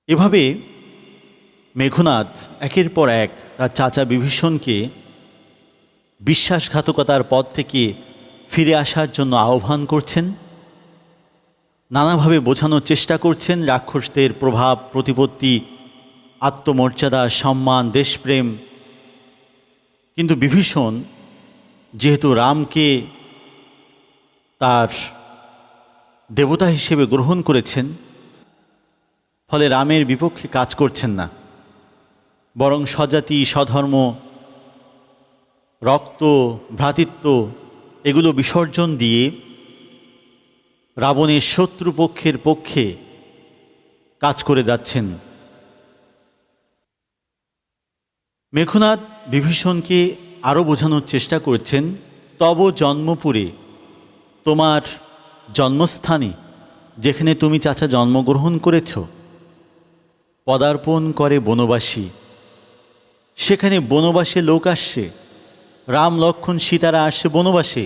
এভাবে মেঘনাদ একের পর এক তার চাচা বিভীষণকে বিশ্বাসঘাতকতার পথ থেকে ফিরে আসার জন্য আহ্বান করছেন, নানাভাবে বোঝানোর চেষ্টা করছেন রাক্ষসদের প্রভাব, প্রতিপত্তি, আত্মমর্যাদা, সম্মান, দেশপ্রেম। কিন্তু বিভীষণ যেহেতু রামকে তার দেবতা হিসেবে গ্রহণ করেছেন, ফলে রামের বিপক্ষে কাজ করছেন না, বরং স্বজাতি, স্বধর্ম, রক্ত, ভ্রাতৃত্ব এগুলো বিসর্জন দিয়ে রাবণের শত্রুপক্ষের পক্ষে কাজ করে যাচ্ছেন। মেঘনাদ বিভীষণকে আরও বোঝানোর চেষ্টা করছেন, তব জন্মপুরে, তোমার জন্মস্থানে, যেখানে তুমি চাচা জন্মগ্রহণ করেছ, পদার্পণ করে বনবাসী। সেখানে বনবাসে লোক আসছে, রাম লক্ষ্মণ সীতারা আসছে বনবাসে।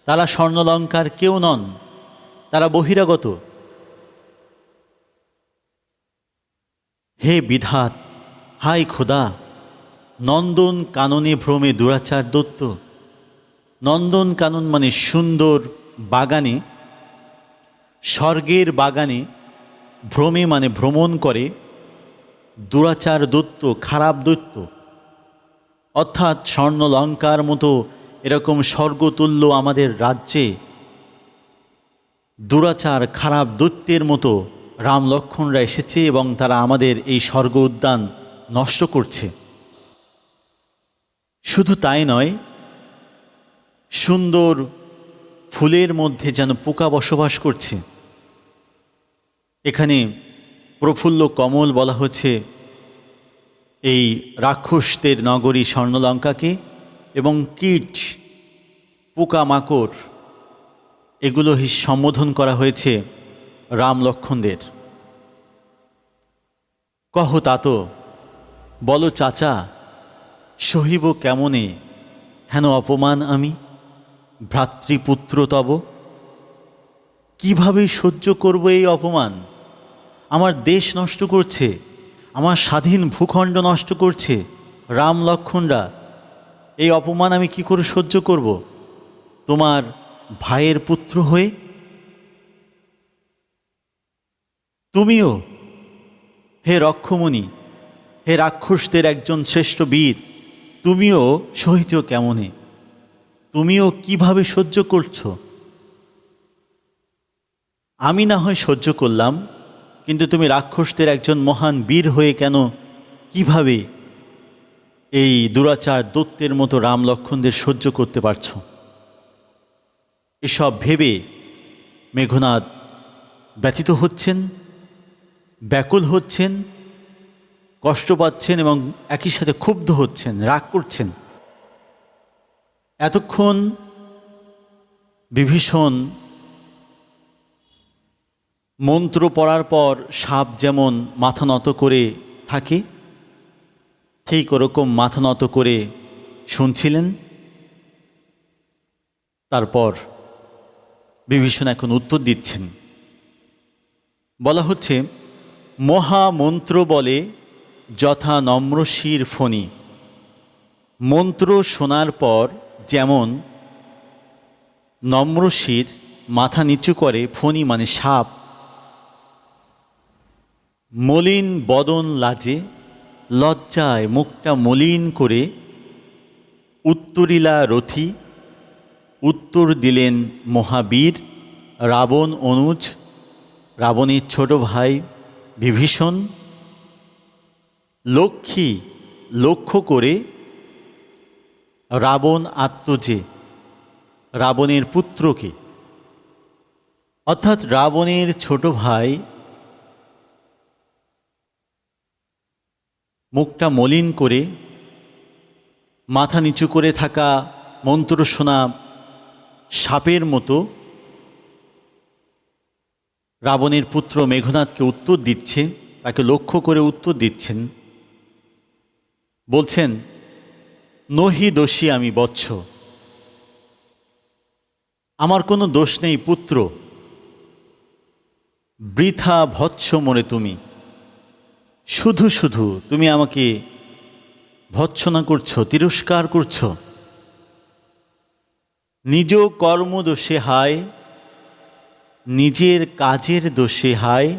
তারা স্বর্ণলঙ্কার কেউ নন, তারা বহিরাগত। হে বিধাত, হাই খোদা, নন্দন কাননে ভ্রমে দুরাচার দত্ত। নন্দন কানন মানে সুন্দর বাগানে, স্বর্গের বাগানে, ভ্রমে মানে ভ্রমণ করে, দুরাচার দৈত্য, খারাপ দৈত্য। অর্থাৎ স্বর্ণলঙ্কার মতো এরকম স্বর্গতুল্য আমাদের রাজ্যে দুরাচার, খারাপ দৈত্যের মতো রাম লক্ষ্মণরা এসেছে এবং তারা আমাদের এই স্বর্গ উদ্যান নষ্ট করছে। শুধু তাই নয়, সুন্দর ফুলের মধ্যে যেন পোকা বসবাস করছে। এখানে প্রফুল্ল কমল বলা হচ্ছে, এই রাক্ষসদের নগরী স্বর্ণলঙ্কাকে এবং কীট পোকামাকড় এগুলো সম্বোধন করা হয়েছে রাম লক্ষ্মণদের। কহ তাত, বলো চাচা, সহিব কেমনে হেন অপমান আমি ভ্রাতৃপুত্র তব? কিভাবে সহ্য করব এই অপমান? আমার দেশ নষ্ট করছে, আমার স্বাধীন ভূখণ্ড নষ্ট করছে রাম লক্ষ্মণরা। এই অপমান আমি কি করে সহ্য করব তোমার ভাইয়ের পুত্র হয়ে? তুমিও হে রক্ষমণি, হে রাক্ষসদের একজন শ্রেষ্ঠ বীর, তুমিও সহিত কেমনে? তুমিও কিভাবে সহ্য করছো? আমি না হয় সহ্য করলাম, কিন্তু তুমি রাক্ষসদের একজন মহান বীর হয়ে কেন কিভাবে এই দুরাচার দৈত্যের মতো রাম লক্ষ্মণদের সহ্য করতে পারছো? এসব ভেবে মেঘনাদ ব্যথিত হচ্ছেন, ব্যাকুল হচ্ছেন, কষ্ট পাচ্ছেন এবং একই সাথে ক্ষুব্ধ হচ্ছেন, রাগ করছেন। এতক্ষণ বিভীষণ মন্ত্র পড়ার পর সাপ যেমন মাথা নত করে থাকে, ঠিক ওরকম মাথা নত করে শুনছিলেন। তারপর বিভীষণ এখন উত্তর দিচ্ছেন। বলা হচ্ছে, মহামন্ত্র বলে যথা নম্রশির ফণি। মন্ত্র শোনার পর যেমন নম্রশির মাথা নিচু করে, ফণি মানে সাপ, মলিন বদন লাজে, লজ্জায় মুখটা মলিন করে উত্তরিলা রথি। উত্তর দিলেন মহাবীর রাবণ অনুজ, রাবণের ছোট ভাই বিভীষণ। লক্ষ্মী লক্ষ্য করে রাবণ আত্মজে, রাবণের পুত্রকে, অর্থাৎ রাবণের ছোট ভাই মুখটা মলিন করে মাথা নিচু করে থাকা মন্ত্র শোনা সাপের মতো রাবণের পুত্র মেঘনাদকে উত্তর দিচ্ছে, তাকে লক্ষ্য করে উত্তর দিচ্ছেন। বলছেন, নহি দোষী আমি বৎস, আমার কোনো দোষ নেই পুত্র, বৃথা ভৎস মরে তুমি, শুধু শুধু তুমি আমাকে ভৎসনা করছো, তিরস্কার করছো। নিজ কর্ম দোষে হায়, নিজের কাজের দোষে হায়,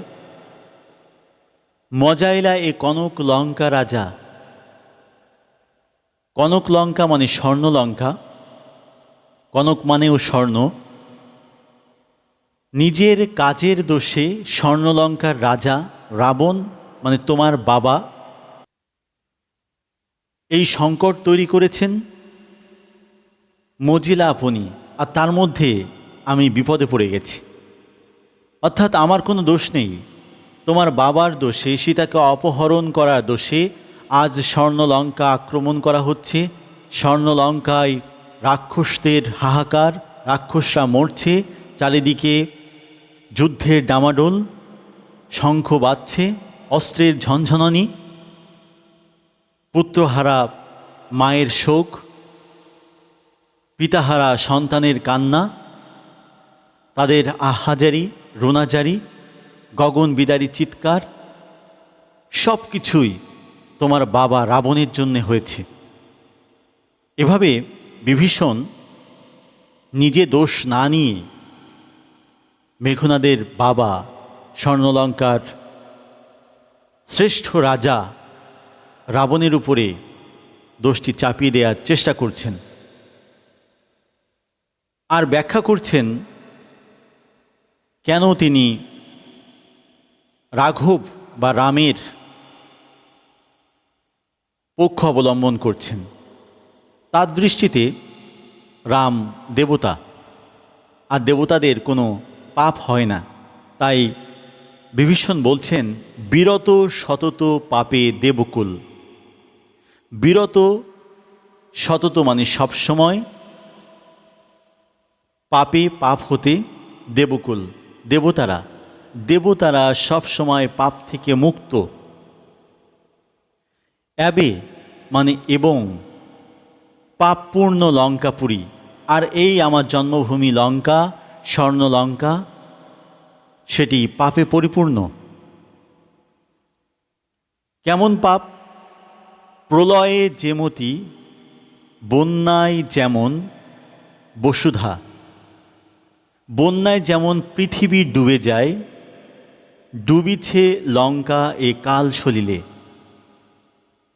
মজাইলা এ কনক লঙ্কা রাজা। কনক লঙ্কা মানে স্বর্ণলঙ্কা, কনক মানেও স্বর্ণ। নিজের কাজের দোষে স্বর্ণলঙ্কার রাজা রাবণ মানে তোমার বাবা এই সংকট তৈরি করেছেন। মজিলা আপনি, আর তার মধ্যে আমি বিপদে পড়ে গেছি। অর্থাৎ আমার কোনো দোষ নেই, তোমার বাবার দোষে, সীতাকে অপহরণ করার দোষে আজ স্বর্ণলঙ্কা আক্রমণ করা হচ্ছে। স্বর্ণলঙ্কায় রাক্ষসদের হাহাকার, রাক্ষসরা মরছে, চারিদিকে যুদ্ধের ডামাডোল, শঙ্খ বাজছে, অস্ত্রের ঝনঝনানি, পুত্রহারা মায়ের শোক, পিতাহারা সন্তানের কান্না, তাদের আহাজারি রোনাজারি, গগন বিদারী চিৎকার, সব কিছুই তোমার বাবা রাবণের জন্য হয়েছে। এভাবে বিভীষণ নিজে দোষ না নিয়ে মেঘনাদের বাবা স্বর্ণলঙ্কার শ্রেষ্ঠ রাজা রাবণের উপরে দোষটি চাপিয়ে দেওয়ার চেষ্টা করছেন। আর ব্যাখ্যা করছেন কেন তিনি রাঘব বা রামের পক্ষ অবলম্বন করছেন। তার দৃষ্টিতে রাম দেবতা, আর দেবতাদের কোনো পাপ হয় না। তাই বিভীষণ বলছেন, বিরত সতত পাপে দেবকুল। বিরত সতত মানে সবসময়, পাপে পাপ হতে দেবকুল, দেবতারা সবসময় পাপ থেকে মুক্ত। অ্যাবে মানে এবং, পাপপূর্ণ লঙ্কাপুরী। আর এই আমার জন্মভূমি লঙ্কা, স্বর্ণলঙ্কা, সেটি পাপে পরিপূর্ণ। কেমন পাপ? প্রলয়ে যেমতি, বন্যায় যেমন বসুধা। বন্যায় যেমন পৃথিবী ডুবে যায়, ডুবিছে লঙ্কা এ কাল সলিলে,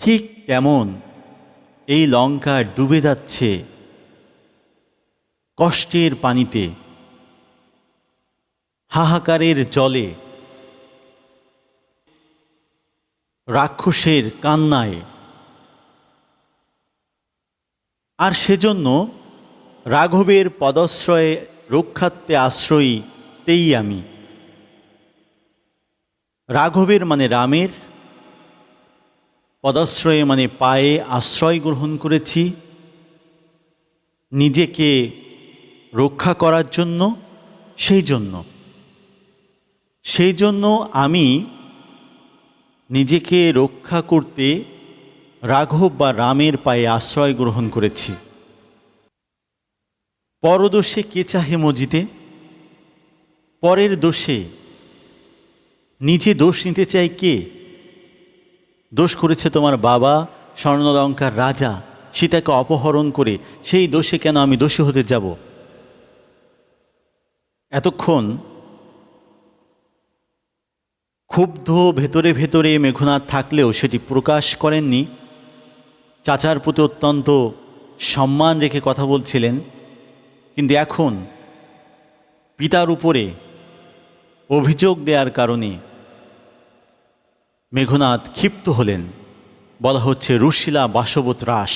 ঠিক তেমন এই লঙ্কা ডুবে যাচ্ছে কষ্টের পানিতে, হাহাকারের জলে, রাক্ষসের কান্নায়। আর সেজন্য রাঘবের পদশ্রয়ে রক্ষার্থে আশ্রয়ী তেই আমি। রাঘবের মানে রামের, পদাশ্রয়ে মানে পায়ে আশ্রয় গ্রহণ করেছি নিজেকে রক্ষা করার জন্য। সেই জন্য আমি নিজেকে রক্ষা করতে রাঘব বা রামের পায়ে আশ্রয় গ্রহণ করেছি। পরদোষে কে চাহে মজিতে? পরের দোষে নিজে দোষ নিতে চাই কে? দোষ করেছে তোমার বাবা, স্বর্ণলঙ্কার রাজা, সীতাকে অপহরণ করে। সেই দোষে কেন আমি দোষী হতে যাব? এতক্ষণ ক্ষুব্ধ ভেতরে ভেতরে মেঘনাদ থাকলেও সেটি প্রকাশ করেননি। চাচার প্রতি অত্যন্ত সম্মান রেখে কথা বলছিলেন, কিন্তু এখন পিতার উপরে অভিযোগ দেওয়ার কারণে মেঘনাদ ক্ষিপ্ত হলেন। বলা হচ্ছে রুশিলা বাসবত রাস।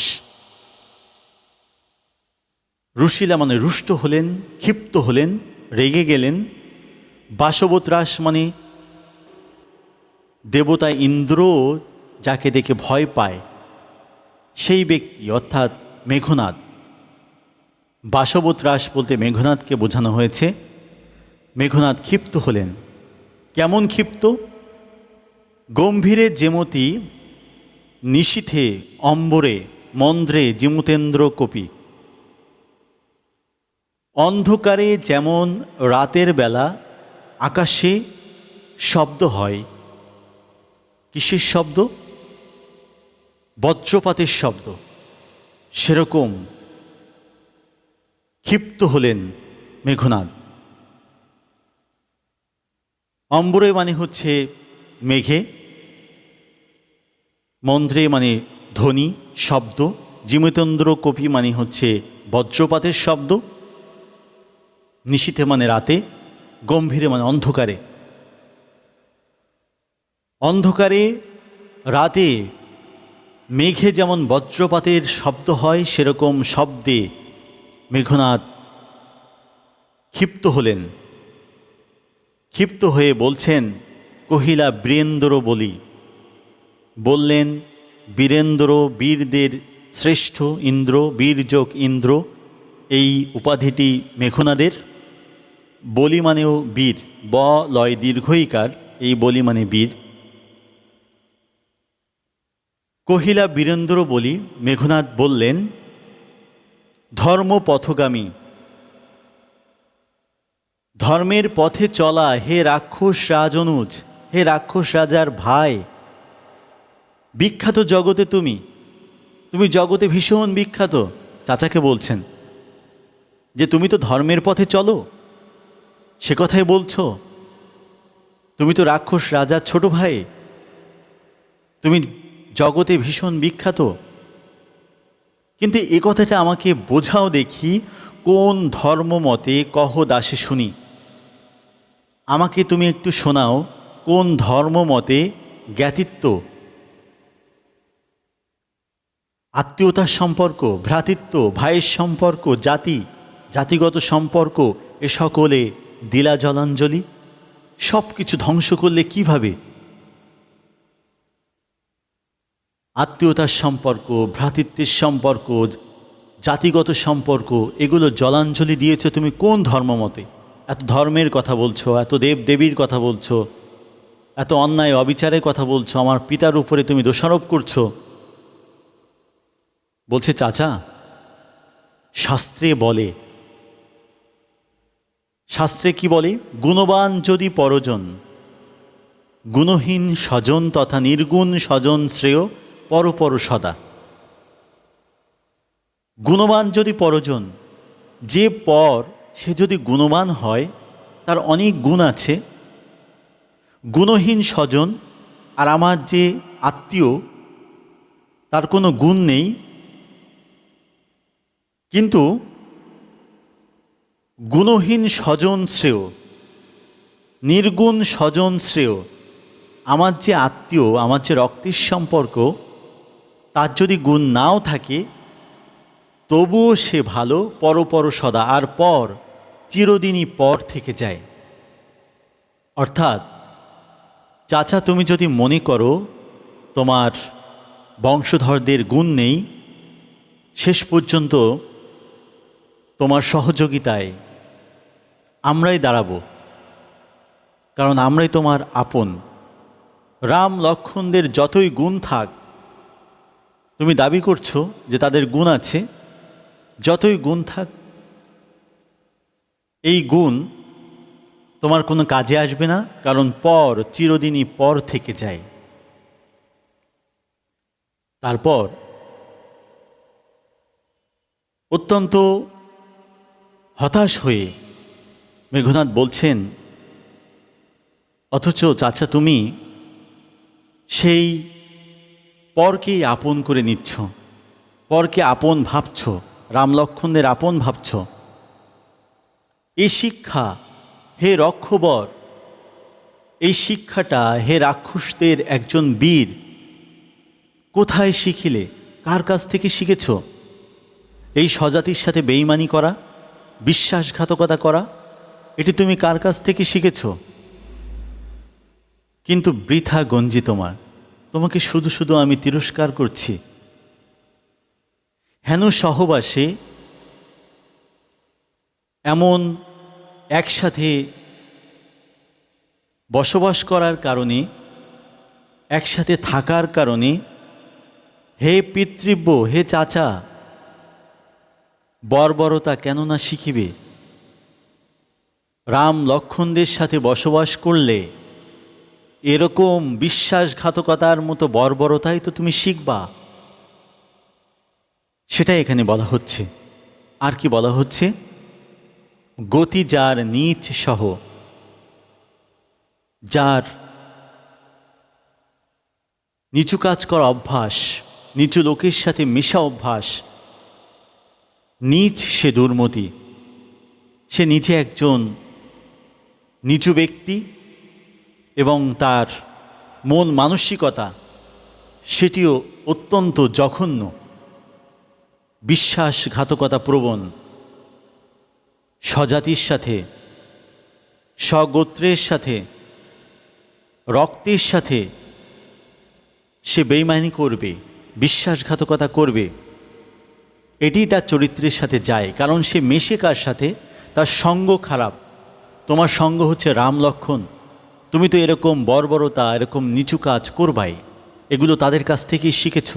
রুশিলা মানে রুষ্ট হলেন, ক্ষিপ্ত হলেন, রেগে গেলেন। বাসবত রাস মানে দেবতা ইন্দ্র যাকে দেখে ভয় পায় সেই ব্যক্তি, অর্থাৎ মেঘনাদ। বাসবত রাস বলতে মেঘনাদকে বোঝানো হয়েছে। মেঘনাদ ক্ষিপ্ত হলেন। কেমন ক্ষিপ্ত? গম্ভীরে যেমতি, নিশীথে অম্বরে মন্দ্রে জিমুতেন্দ্র কপি। অন্ধকারে যেমন রাতের বেলা আকাশে শব্দ হয়। কিসের শব্দ? বজ্রপাতের শব্দ। সেরকম ক্ষিপ্ত হলেন মেঘনাদ। অম্বরে মানে হচ্ছে মেঘে, মন্দ্রে মানে ধ্বনি শব্দ, জিমতেন্দ্র কপি মানে হচ্ছে বজ্রপাতের শব্দ, নিশীথে মানে রাতে, গম্ভীরে মানে অন্ধকারে। অন্ধকারে রাতে মেঘে যেমন বজ্রপাতের শব্দ হয়, সেরকম শব্দে মেঘনাদ ক্ষিপ্ত হলেন। ক্ষিপ্ত হয়ে বলছেন, কহিলা বীরেন্দ্র বলি। বললেন বীরেন্দ্র, বীরদের শ্রেষ্ঠ ইন্দ্র, বীরযোগ ইন্দ্র, এই উপাধিটি মেঘনাদের। বলি মানেও বীর, ব লয় দীর্ঘইকার, এই বলি মানে বীর। কহিলা বীরেন্দ্র বলি। মেঘনাদ বললেন, ধর্ম পথগামী, ধর্মের পথে চলা হে রাক্ষস রাজনুজ, হে রাক্ষস রাজার ভাই। বিখ্যাত জগতে তুমি, তুমি জগতে ভীষণ বিখ্যাত। চাচাকে বলছেন যে তুমি তো ধর্মের পথে চলো, সে কথাই বলছো। তুমি তো রাক্ষস রাজার ছোট ভাই, তুমি জগতে ভীষণ বিখ্যাত। কিন্তু এ কথাটা আমাকে বোঝাও দেখি, কোন ধর্ম মতে কহ দাসে শুনি। আমাকে তুমি একটু শোনাও, কোন ধর্ম মতে জ্ঞাতিত্ব, আত্মীয়তার সম্পর্ক, ভ্রাতৃত্ব, ভাইয়ের সম্পর্ক, জাতিগত সম্পর্ক, এ সকলে দিলা জলাঞ্জলি। সব কিছু ধ্বংস করলে কিভাবে? আত্মীয়তার সম্পর্ক, ভ্রাতৃত্বের সম্পর্ক, জাতিগত সম্পর্ক, এগুলো জলাঞ্জলি দিয়েছ তুমি কোন ধর্মমতে? এত ধর্মের কথা বলছো, এত দেব দেবীর কথা বলছো, এত অন্যায় অবিচারের কথা বলছো, আমার পিতার উপরে তুমি দোষারোপ করছো। বলছে চাচা, শাস্ত্রে বলে, শাস্ত্রে কি বলে? গুণবান যদি পরজন, গুণহীন স্বজন তথা নির্গুণ স্বজন শ্রেয় পরপর সদা। গুণবান যদি পরজন, যে পর সে যদি গুণবান হয়, তার অনেক গুণ আছে। গুণহীন স্বজন, আর আমার যে আত্মীয় তার কোনো গুণ নেই, কিন্তু গুণহীন স্বজন শ্রেয়, নির্গুণ স্বজন শ্রেয়। আমার যে আত্মীয়, আমার যে রক্তের সম্পর্ক, তার যদি গুণ নাও থাকে তবুও সে ভালো, পরপর সদা, আর পর চিরদিনই পর থেকে যায়। অর্থাৎ চাচা, তুমি যদি মনে করো তোমার বংশধরদের গুণ নেই, শেষ পর্যন্ত তোমার সহযোগিতায় আমরাই দাঁড়াবো, কারণ আমরাই তোমার আপন। রাম লক্ষ্মণদের যতই গুণ থাক, তুমি দাবি করছো যে তাদের গুণ আছে, যতই গুণ থাক এই গুণ তোমার কোনো কাজে আসবে না, কারণ পর চিরদিনই পর থেকে যায়। তারপর অত্যন্ত হতাশ হয়ে মেঘনাদ বলছেন, অথচ চাচা তুমি সেই পরকেই আপন করে নিচ্ছ, পরকে আপন ভাবছ, রাম লক্ষ্মণদের আপন ভাবছ। এই শিক্ষা হে রক্ষবর, এই শিক্ষাটা হে রাক্ষসদের একজন বীর, কোথায় শিখিলে? কার কাছ থেকে শিখেছ? এই স্বজাতির সাথে বেইমানি করা, বিশ্বাসঘাতকতা করা, এটি তুমি কার কাছ থেকে শিখেছ? কিন্তু বৃথা গঞ্জি তোমাকে শুধু শুধু আমি তিরস্কার করছি। হেন সহবাসে এমন একসাথে বসবাস করার কারণে, একসাথে থাকার কারণে, হে পিতৃব্য, হে চাচা, বর্বরতা কেন না শিখিবে? রাম লক্ষ্মণদের সাথে বসবাস করলে এরকম বিশ্বাসঘাতকতার মতো বর্বরতাই তো তুমি শিখবা। সেটাই এখানে বলা হচ্ছে। আর কি বলা হচ্ছে? গতি যার নীচ সহ, যার নিচু কাজ করা অভ্যাস, নিচু লোকের সাথে মেশা অভ্যাস, নীচ সে দুর্মতি, সে নিজে একজন নিচু ব্যক্তি এবং তার মন মানসিকতা সেটিও অত্যন্ত জঘন্য, বিশ্বাসঘাতকতা প্রবণ। স্বজাতির সাথে, স্বগোত্রের সাথে, রক্তের সাথে সে বেইমানি করবে, বিশ্বাসঘাতকতা করবে। এটি তার চরিত্রের সাথে যায়, কারণ সে মেশে কার সাথে? তার সঙ্গ খারাপ। তোমার সঙ্গ হচ্ছে রাম লক্ষ্মণ, তুমি তো এরকম বর্বরতা, এরকম নিচু কাজ করবাই, এগুলো তাদের কাছ থেকেই শিখেছ।